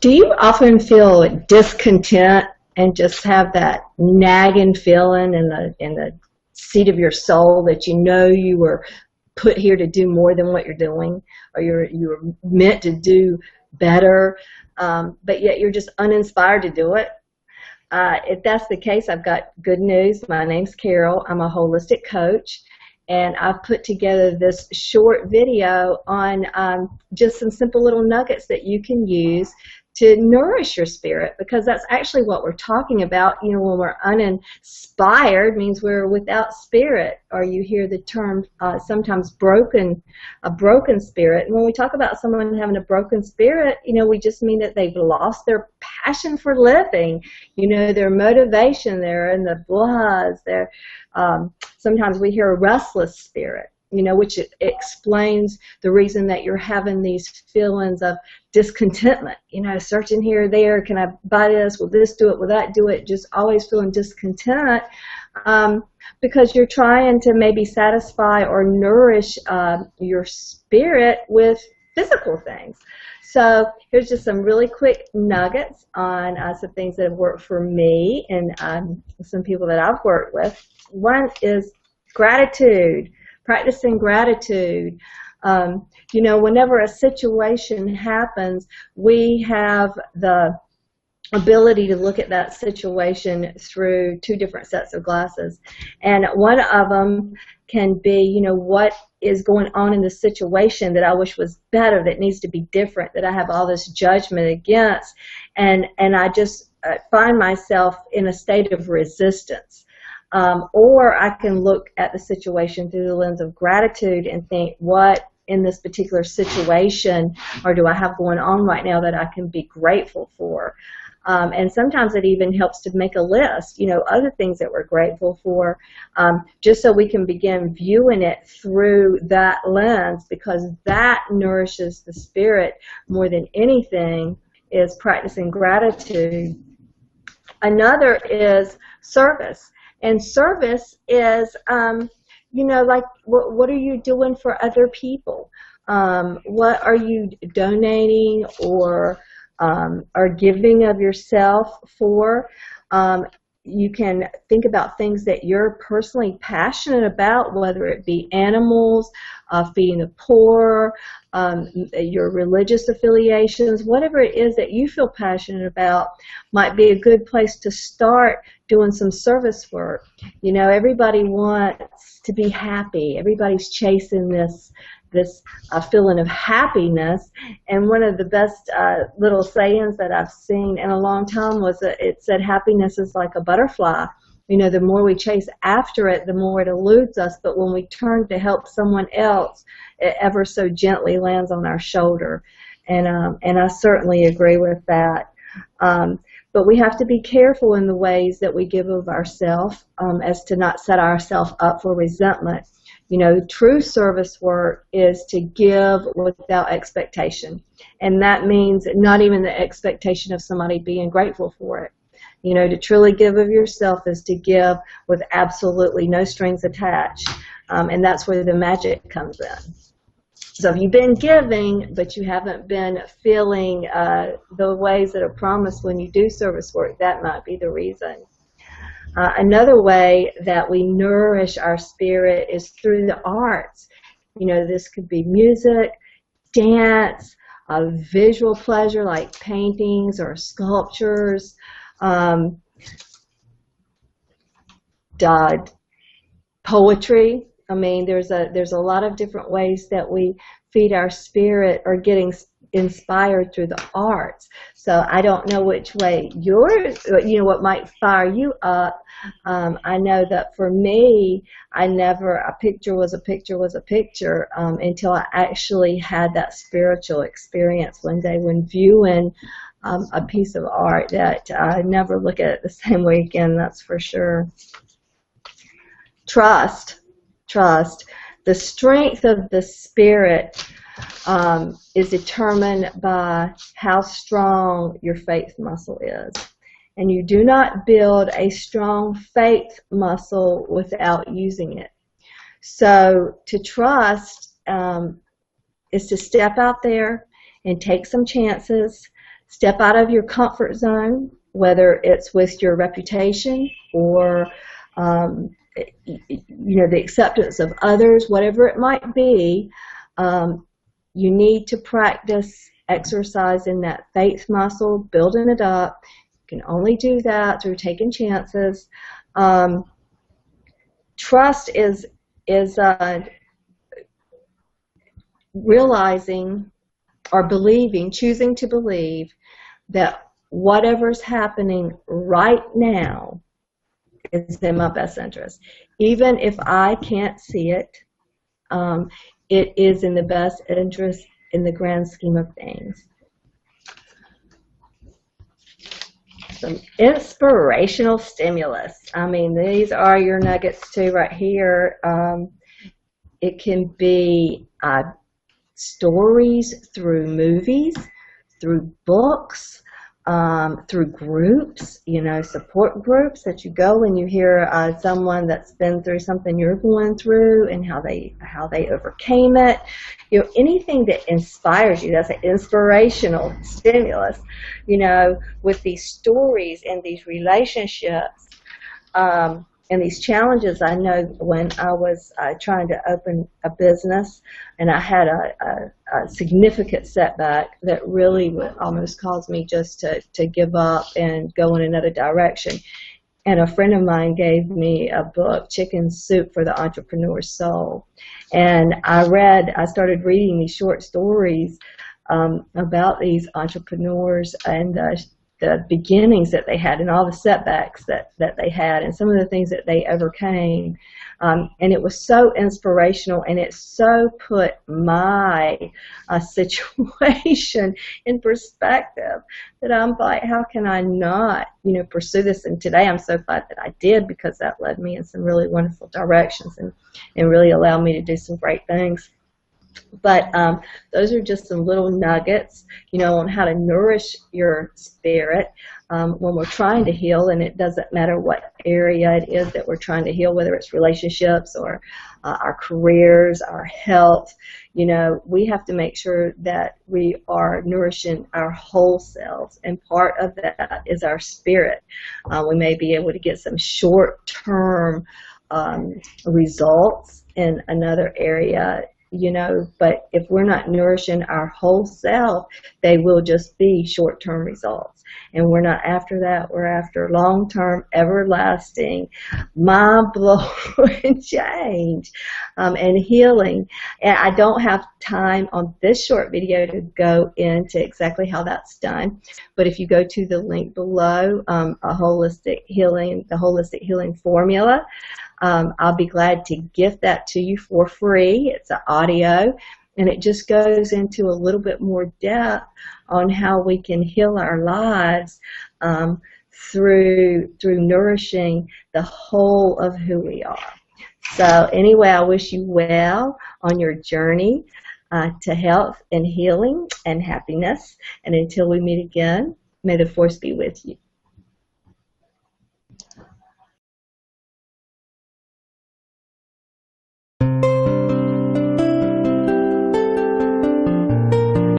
Do you often feel discontent and just have that nagging feeling in the seat of your soul that you know you were put here to do more than what you're doing, or you were meant to do better, but yet you're just uninspired to do it? If that's the case, I've got good news. My name's Carol. I'm a holistic coach, and I've put together this short video on just some simple little nuggets that you can use to nourish your spirit, because that's actually what we're talking about. You know, when we're uninspired, means we're without spirit, or you hear the term sometimes a broken spirit. And when we talk about someone having a broken spirit, you know, we just mean that they've lost their passion for living, you know, their motivation, they're in the blahs, they're, sometimes we hear a restless spirit, you know, which explains the reason that you're having these feelings of discontentment, you know, searching here or there, can I buy this, will this do it, will that do it, just always feeling discontent, because you're trying to maybe satisfy or nourish your spirit with physical things. So here's just some really quick nuggets on some things that have worked for me and some people that I've worked with. One is gratitude. Practicing gratitude. You know, whenever a situation happens, we have the ability to look at that situation through two different sets of glasses. And one of them can be, you know, what is going on in the situation that I wish was better, that needs to be different, that I have all this judgment against. And I just find myself in a state of resistance. Or I can look at the situation through the lens of gratitude and think, what in this particular situation or do I have going on right now that I can be grateful for? And sometimes it even helps to make a list, you know, other things that we're grateful for, just so we can begin viewing it through that lens, because that nourishes the spirit more than anything, is practicing gratitude. Another is service. And service is, you know, like what are you doing for other people? What are you donating or giving of yourself for? You can think about things that you're personally passionate about, whether it be animals, feeding the poor, your religious affiliations, whatever it is that you feel passionate about might be a good place to start doing some service work. You know, everybody wants to be happy. Everybody's chasing this feeling of happiness. And one of the best little sayings that I've seen in a long time was that it said happiness is like a butterfly. You know, the more we chase after it, the more it eludes us. But when we turn to help someone else, it ever so gently lands on our shoulder. And I certainly agree with that. But we have to be careful in the ways that we give of ourselves, as to not set ourselves up for resentment. You know, true service work is to give without expectation. And that means not even the expectation of somebody being grateful for it. You know, to truly give of yourself is to give with absolutely no strings attached. And that's where the magic comes in. So if you've been giving, but you haven't been feeling the ways that are promised when you do service work, that might be the reason. Another way that we nourish our spirit is through the arts. You know, this could be music, dance, visual pleasure like paintings or sculptures, poetry. I mean, there's a lot of different ways that we feed our spirit or getting inspired through the arts. So I don't know which way what might fire you up. I know that for me, a picture was a picture until I actually had that spiritual experience one day when viewing a piece of art that I never look at it the same way again, that's for sure. Trust. The strength of the spirit is determined by how strong your faith muscle is. And you do not build a strong faith muscle without using it. So to trust is to step out there and take some chances, Step out of your comfort zone, whether it's with your reputation or the acceptance of others, whatever it might be. You need to practice exercising that faith muscle, building it up. You can only do that through taking chances. Trust is realizing or believing, choosing to believe that whatever's happening right now is in my best interest. Even if I can't see it, it is in the best interest in the grand scheme of things. Some inspirational stimulus. I mean, these are your nuggets too right here. It can be stories through movies, through books, through groups, support groups that you go and you hear someone that's been through something you're going through and how they overcame it. Anything that inspires you, that's an inspirational stimulus. With these stories and these relationships and these challenges. I know when I was trying to open a business and I had a significant setback that really would almost caused me just to give up and go in another direction. And a friend of mine gave me a book, Chicken Soup for the Entrepreneur's Soul. And I started reading these short stories about these entrepreneurs and the beginnings that they had and all the setbacks that they had and some of the things that they overcame. And it was so inspirational, and it so put my situation in perspective that I'm like, how can I not, pursue this? And today I'm so glad that I did, because that led me in some really wonderful directions and really allowed me to do some great things. But those are just some little nuggets, on how to nourish your spirit when we're trying to heal. And it doesn't matter what area it is that we're trying to heal, whether it's relationships or our careers, our health. We have to make sure that we are nourishing our whole selves. And part of that is our spirit. We may be able to get some short-term results in another area, but if we're not nourishing our whole self, they will just be short-term results. And we're not after that. We're after long-term, everlasting, mind-blowing change and healing. And I don't have time on this short video to go into exactly how that's done. But if you go to the link below, the Holistic Healing Formula, I'll be glad to gift that to you for free. It's an audio, and it just goes into a little bit more depth on how we can heal our lives through nourishing the whole of who we are. So anyway, I wish you well on your journey to health and healing and happiness. And until we meet again, may the force be with you.